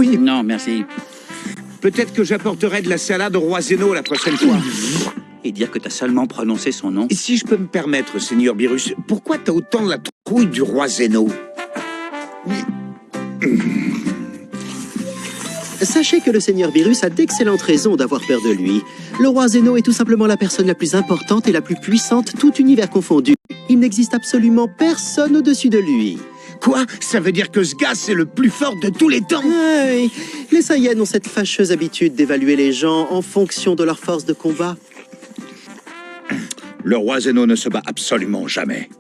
Oui. Non, merci. Peut-être que j'apporterai de la salade au roi Zeno la prochaine fois. Et dire que t'as seulement prononcé son nom. Et si je peux me permettre, Seigneur Birus, pourquoi t'as autant la trouille du roi Zeno? Sachez que le Seigneur Birus a d'excellentes raisons d'avoir peur de lui. Le roi Zeno est tout simplement la personne la plus importante et la plus puissante, tout univers confondu. Il n'existe absolument personne au-dessus de lui. Quoi? Ça veut dire que ce gars, c'est le plus fort de tous les temps? Oui, les Saiyans ont cette fâcheuse habitude d'évaluer les gens en fonction de leur force de combat. Le roi Zeno ne se bat absolument jamais.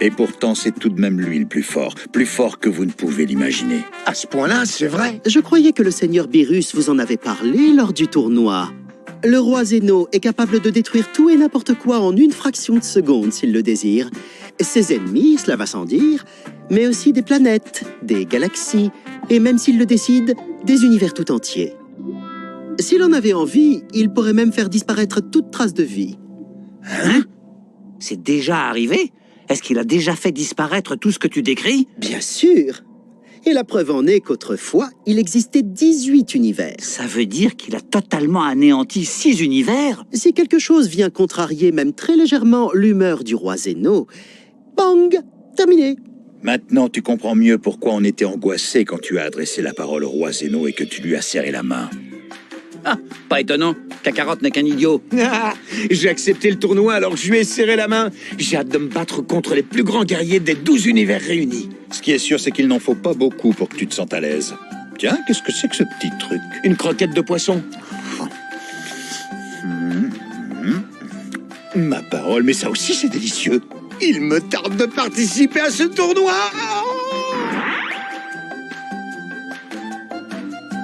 Et pourtant, c'est tout de même lui le plus fort que vous ne pouvez l'imaginer. À ce point-là, c'est vrai. Je croyais que le Seigneur Birus vous en avait parlé lors du tournoi. Le roi Zeno est capable de détruire tout et n'importe quoi en une fraction de seconde s'il le désire. Ses ennemis, cela va sans dire, mais aussi des planètes, des galaxies, et même s'il le décide, des univers tout entiers. S'il en avait envie, il pourrait même faire disparaître toute trace de vie. Hein? C'est déjà arrivé? Est-ce qu'il a déjà fait disparaître tout ce que tu décris? Bien sûr. Et la preuve en est qu'autrefois, il existait 18 univers. Ça veut dire qu'il a totalement anéanti 6 univers? Si quelque chose vient contrarier même très légèrement l'humeur du roi Zeno, bang, terminé. Maintenant, tu comprends mieux pourquoi on était angoissé quand tu as adressé la parole au roi Zeno et que tu lui as serré la main. Ah, pas étonnant. Kakarot n'est qu'un idiot. Ah, j'ai accepté le tournoi alors que je lui ai serré la main. J'ai hâte de me battre contre les plus grands guerriers des 12 univers réunis. Ce qui est sûr, c'est qu'il n'en faut pas beaucoup pour que tu te sentes à l'aise. Tiens, qu'est-ce que c'est que ce petit truc? Une croquette de poisson. Ma parole, mais ça aussi c'est délicieux. Il me tarde de participer à ce tournoi.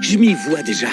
Je m'y vois déjà.